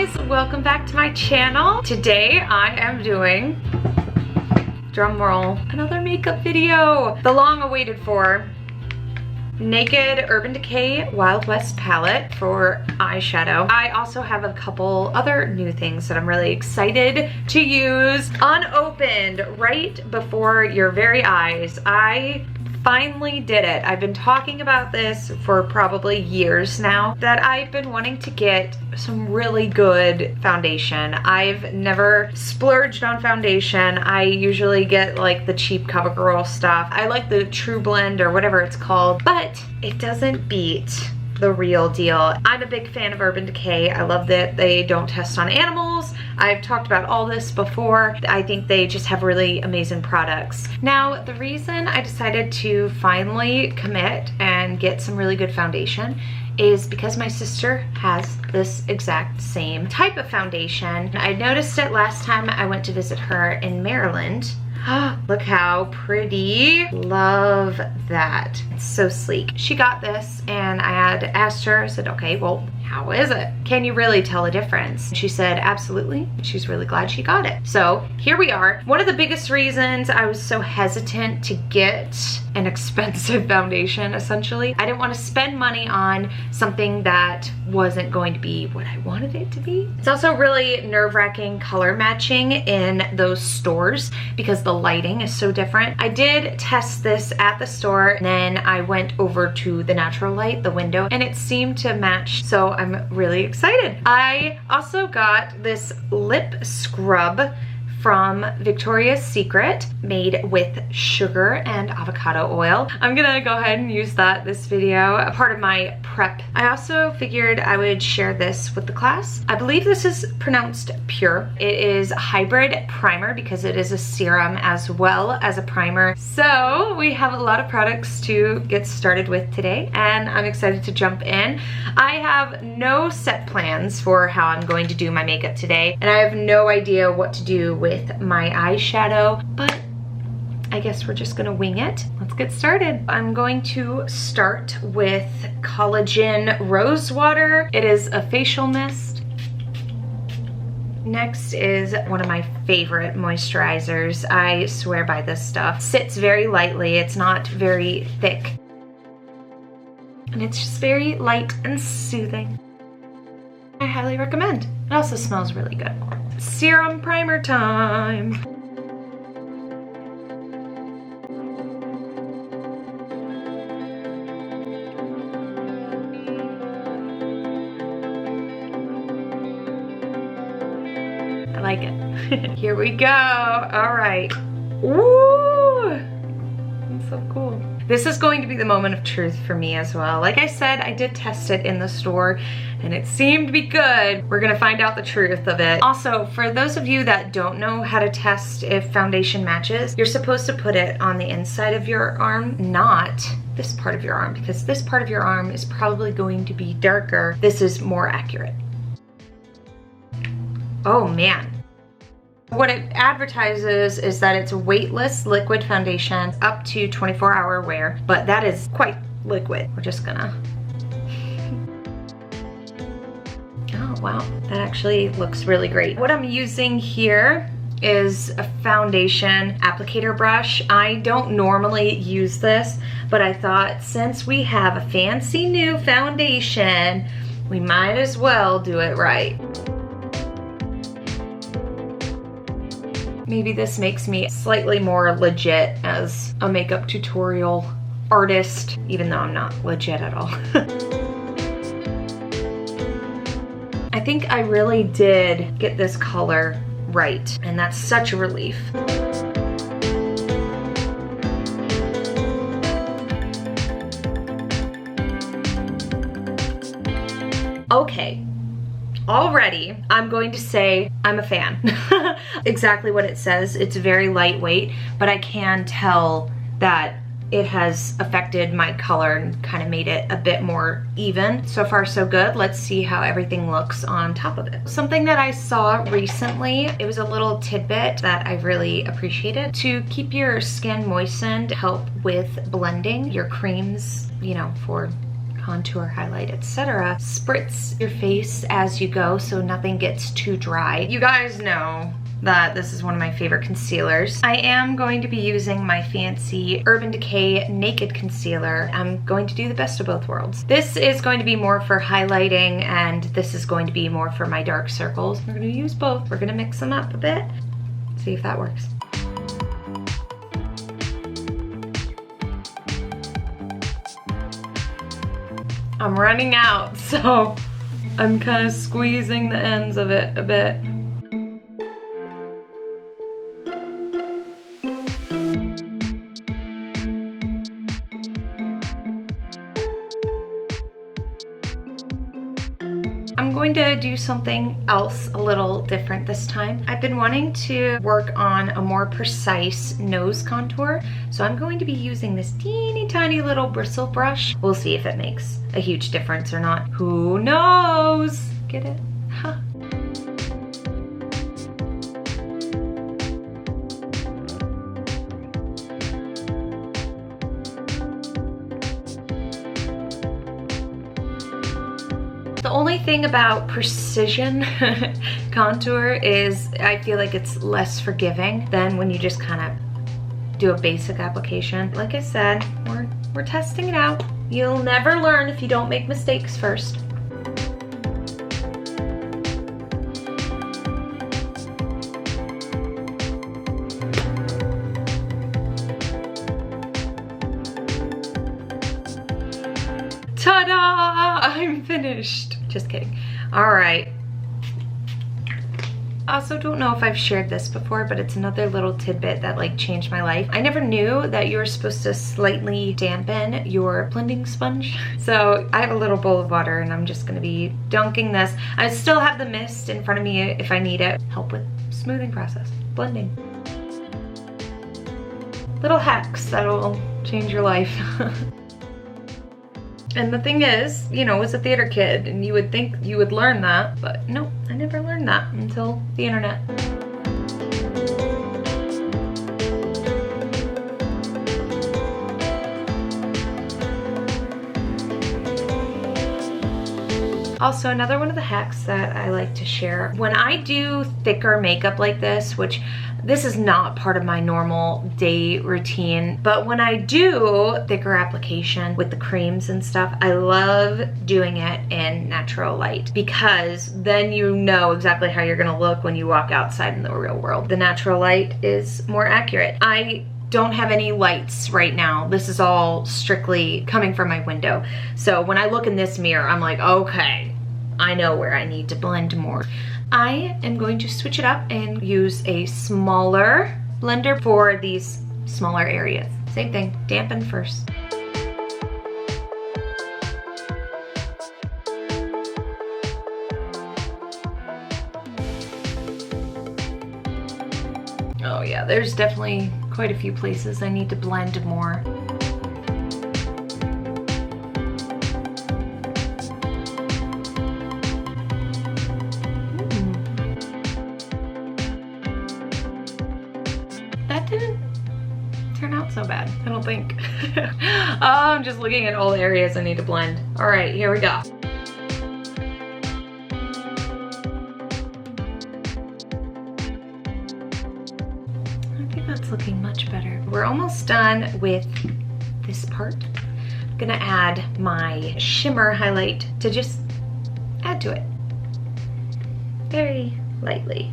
guys, welcome back to my channel. Today I am doing, drum roll, another makeup video. The long awaited for Naked Urban Decay Wild West palette for eyeshadow. I also have a couple other new things that I'm really excited to use. Unopened right before your very eyes. I finally did it. I've been talking about this for probably years now, that I've been wanting to get some really good foundation. I've never splurged on foundation. I usually get like the cheap CoverGirl stuff. I like the True Blend or whatever it's called, but it doesn't beat the real deal. I'm a big fan of Urban Decay. I love that they don't test on animals. I've talked about all this before. I think they just have really amazing products. Now, the reason I decided to finally commit and get some really good foundation is because my sister has this exact same type of foundation. I noticed it last time I went to visit her in Maryland. Look how pretty. Love that. It's so sleek. She got this and I had asked her, I said, okay, well, how is it? Can you really tell a difference? She said, absolutely. She's really glad she got it. So here we are. One of the biggest reasons I was so hesitant to get an expensive foundation, essentially, I didn't want to spend money on something that wasn't going to be what I wanted it to be. It's also really nerve-wracking color matching in those stores because the lighting is so different. I did test this at the store and then I went over to the natural light, the window, and it seemed to match. So I'm really excited. I also got this lip scrub from Victoria's Secret made with sugar and avocado oil. I'm gonna go ahead and use that this video, a part of my prep. I also figured I would share this with the class. I believe this is pronounced Pure. It is a hybrid primer because it is a serum as well as a primer. So we have a lot of products to get started with today and I'm excited to jump in. I have no set plans for how I'm going to do my makeup today and I have no idea what to do with my eyeshadow, but I guess we're just gonna wing it. Let's get started. I'm going to start with Collagen Rose Water. It is a facial mist. Next is one of my favorite moisturizers. I swear by this stuff. Sits very lightly, it's not very thick. And it's just very light and soothing. I highly recommend. It also smells really good. Serum primer time. I like it. Here we go. All right. Ooh, that's so cool. This is going to be the moment of truth for me as well. Like I said, I did test it in the store and it seemed to be good. We're gonna find out the truth of it. Also, for those of you that don't know how to test if foundation matches, you're supposed to put it on the inside of your arm, not this part of your arm, because this part of your arm is probably going to be darker. This is more accurate. Oh man. What it advertises is that it's a weightless liquid foundation up to 24-hour wear, but that is quite liquid. We're just gonna... Oh wow, that actually looks really great. What I'm using here is a foundation applicator brush. I don't normally use this, but I thought since we have a fancy new foundation, we might as well do it right. Maybe this makes me slightly more legit as a makeup tutorial artist, even though I'm not legit at all. I think I really did get this color right, and that's such a relief. Okay. Already, I'm going to say I'm a fan. Exactly what it says. It's very lightweight, but I can tell that it has affected my color and kind of made it a bit more even. So far, so good. Let's see how everything looks on top of it. Something that I saw recently, it was a little tidbit that I really appreciated. To keep your skin moistened, help with blending your creams, you know, for contour, highlight, etc. Spritz your face as you go so nothing gets too dry. You guys know that this is one of my favorite concealers. I am going to be using my fancy Urban Decay Naked Concealer. I'm going to do the best of both worlds. This is going to be more for highlighting, and this is going to be more for my dark circles. We're going to use both. We're going to mix them up a bit. See if that works. I'm running out, so I'm kind of squeezing the ends of it a bit. I'm going to do something else a little different this time. I've been wanting to work on a more precise nose contour, so I'm going to be using this teeny tiny little bristle brush. We'll see if it makes a huge difference or not. Who knows? Get it? Huh. The only thing about precision contour is I feel like it's less forgiving than when you just kind of do a basic application. Like I said, we're testing it out. You'll never learn if you don't make mistakes first. Ta-da! I'm finished. Just kidding. All right. I also don't know if I've shared this before, but it's another little tidbit that like changed my life. I never knew that you were supposed to slightly dampen your blending sponge. So I have a little bowl of water and I'm just gonna be dunking this. I still have the mist in front of me if I need it. Help with smoothing process, blending. Little hacks that'll change your life. And the thing is, you know, as a theater kid, and you would think you would learn that, but no, I never learned that until the internet. Also, another one of the hacks that I like to share, when I do thicker makeup like this, this is not part of my normal day routine, but when I do thicker application with the creams and stuff, I love doing it in natural light because then you know exactly how you're gonna look when you walk outside in the real world. The natural light is more accurate. I don't have any lights right now. This is all strictly coming from my window. So when I look in this mirror, I'm like, okay, I know where I need to blend more. I am going to switch it up and use a smaller blender for these smaller areas. Same thing, dampen first. Oh yeah, there's definitely quite a few places I need to blend more. That didn't turn out so bad, I don't think. Oh, I'm just looking at all the areas I need to blend. All right, here we go. That's looking much better. We're almost done with this part. I'm gonna add my shimmer highlight to just add to it very lightly.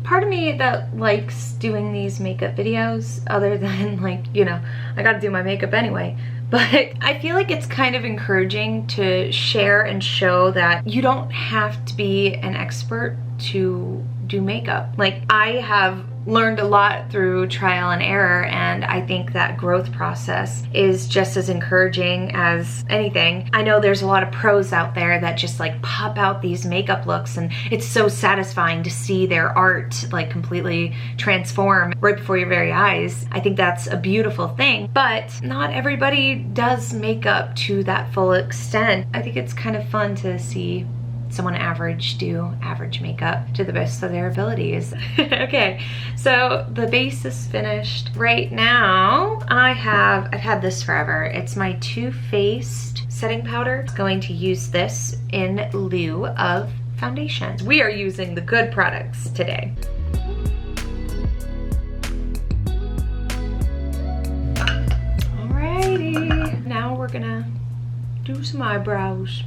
Part of me that likes doing these makeup videos, other than like, you know, I gotta do my makeup anyway, but I feel like it's kind of encouraging to share and show that you don't have to be an expert to do makeup. Like, I have learned a lot through trial and error, and I think that growth process is just as encouraging as anything. I know there's a lot of pros out there that just like pop out these makeup looks, and it's so satisfying to see their art like completely transform right before your very eyes. I think that's a beautiful thing, but not everybody does makeup to that full extent. I think it's kind of fun to see someone average do average makeup to the best of their abilities. Okay, so the base is finished. Right now, I've had this forever. It's my Too Faced setting powder. I'm going to use this in lieu of foundation. We are using the good products today. Alrighty, now we're gonna do some eyebrows.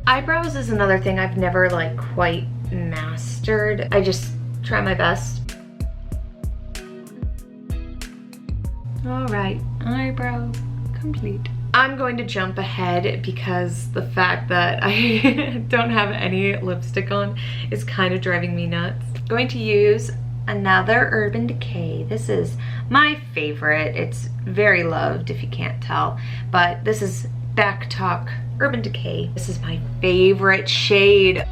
Eyebrows is another thing I've never like quite mastered. I just try my best. All right, eyebrow complete. I'm going to jump ahead because the fact that I don't have any lipstick on is kind of driving me nuts. Going to use another Urban Decay. This is my favorite. It's very loved if you can't tell, but this is Back Talk Urban Decay. This is my favorite shade.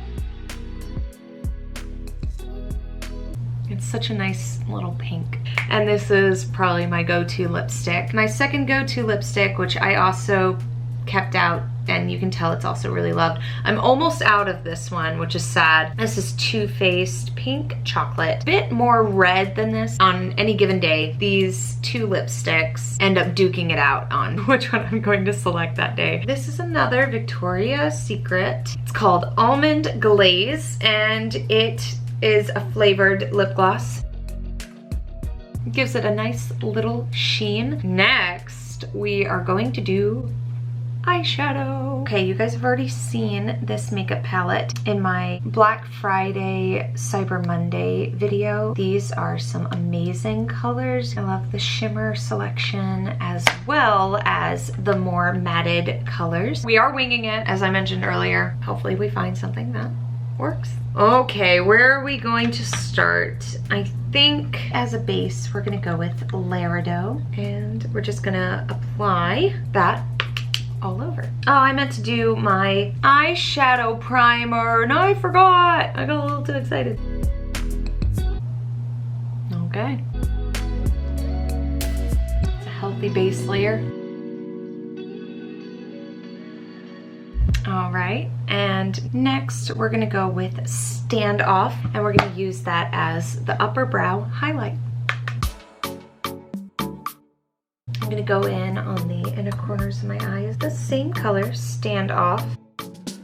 It's such a nice little pink. And this is probably my go-to lipstick. My second go-to lipstick, which I also kept out, and you can tell it's also really loved. I'm almost out of this one, which is sad. This is Too Faced Pink Chocolate. Bit more red than this. On any given day, these two lipsticks end up duking it out on which one I'm going to select that day. This is another Victoria's Secret. It's called Almond Glaze, and it is a flavored lip gloss. It gives it a nice little sheen. Next, we are going to do eyeshadow. Okay, you guys have already seen this makeup palette in my Black Friday, Cyber Monday video. These are some amazing colors. I love the shimmer selection as well as the more matted colors. We are winging it, as I mentioned earlier. Hopefully we find something that works. Okay, where are we going to start? I think as a base, we're gonna go with Elaina, and we're just gonna apply that all over. Oh, I meant to do my eyeshadow primer. No, I forgot. I got a little too excited. Okay. It's a healthy base layer. All right, and next we're gonna go with Standoff, and we're gonna use that as the upper brow highlight. I'm gonna go in on the inner corners of my eyes. The same color, Standoff.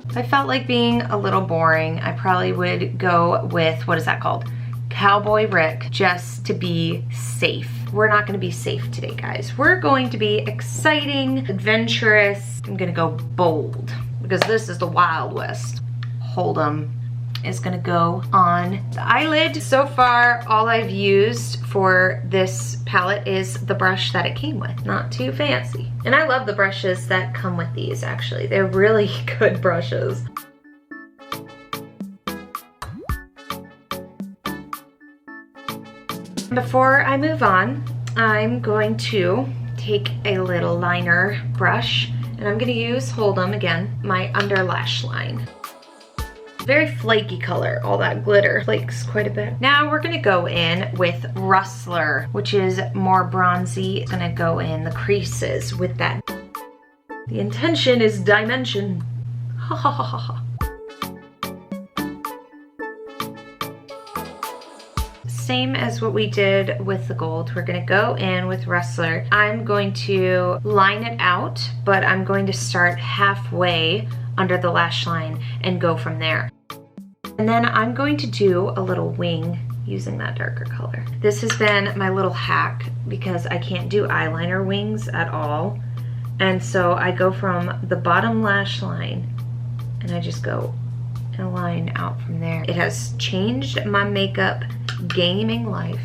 If I felt like being a little boring, I probably would go with, what is that called? Cowboy Rick, just to be safe. We're not gonna be safe today, guys. We're going to be exciting, adventurous. I'm gonna go bold, because this is the Wild West. Hold'em is gonna go on the eyelid. So far, all I've used for this palette is the brush that it came with. Not too fancy. And I love the brushes that come with these, actually. They're really good brushes. Before I move on, I'm going to take a little liner brush, and I'm gonna use Hold'em again, my under lash line. Very flaky color, all that glitter flakes quite a bit. Now we're gonna go in with Rustler, which is more bronzy. It's gonna go in the creases with that. The intention is dimension. Ha ha ha ha ha. Same as what we did with the gold. We're gonna go in with Rustler. I'm going to line it out, but I'm going to start halfway under the lash line and go from there. And then I'm going to do a little wing using that darker color. This has been my little hack because I can't do eyeliner wings at all. And so I go from the bottom lash line and I just go and line out from there. It has changed my makeup gaming life.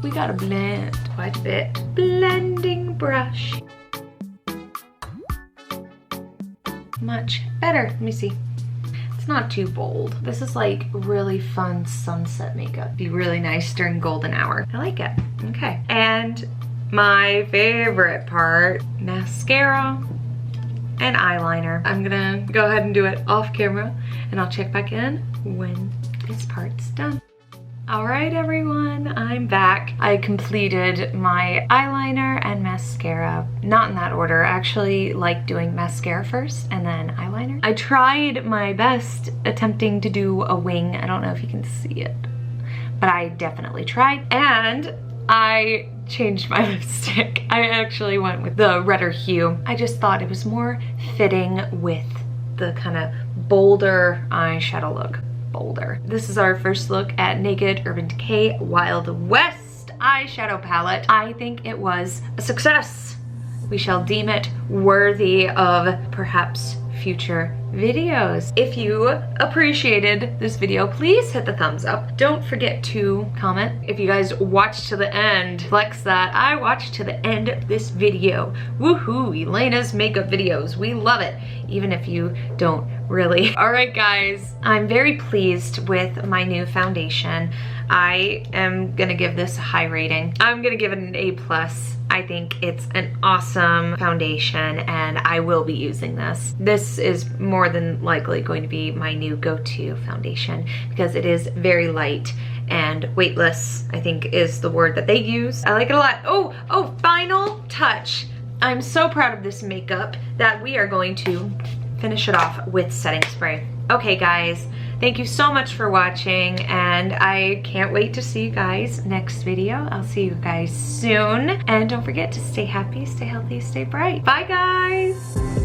We gotta blend quite a bit. Blending brush. Much better. Let me see. It's not too bold. This is like really fun sunset makeup. Be really nice during golden hour. I like it. Okay. And my favorite part, mascara and eyeliner. I'm gonna go ahead and do it off camera, and I'll check back in when this part's done. All right, everyone, I'm back. I completed my eyeliner and mascara. Not in that order. I actually like doing mascara first and then eyeliner. I tried my best attempting to do a wing. I don't know if you can see it, but I definitely tried. And I changed my lipstick. I actually went with the redder hue. I just thought it was more fitting with the kind of bolder eyeshadow look. Bolder. This is our first look at Naked Urban Decay Wild West eyeshadow palette. I think it was a success. We shall deem it worthy of perhaps future videos. If you appreciated this video, please hit the thumbs up. Don't forget to comment. If you guys watched to the end, flex that I watched to the end of this video. Woohoo, Elaina's makeup videos. We love it, even if you don't really. All right, guys, I'm very pleased with my new foundation. I am gonna give this a high rating. I'm gonna give it an A+. I think it's an awesome foundation and I will be using this. This is more than likely going to be my new go-to foundation because it is very light and weightless, I think is the word that they use. I like it a lot. Oh, final touch. I'm so proud of this makeup that we are going to finish it off with setting spray. Okay, guys, thank you so much for watching and I can't wait to see you guys next video. I'll see you guys soon. And don't forget to stay happy, stay healthy, stay bright. Bye, guys.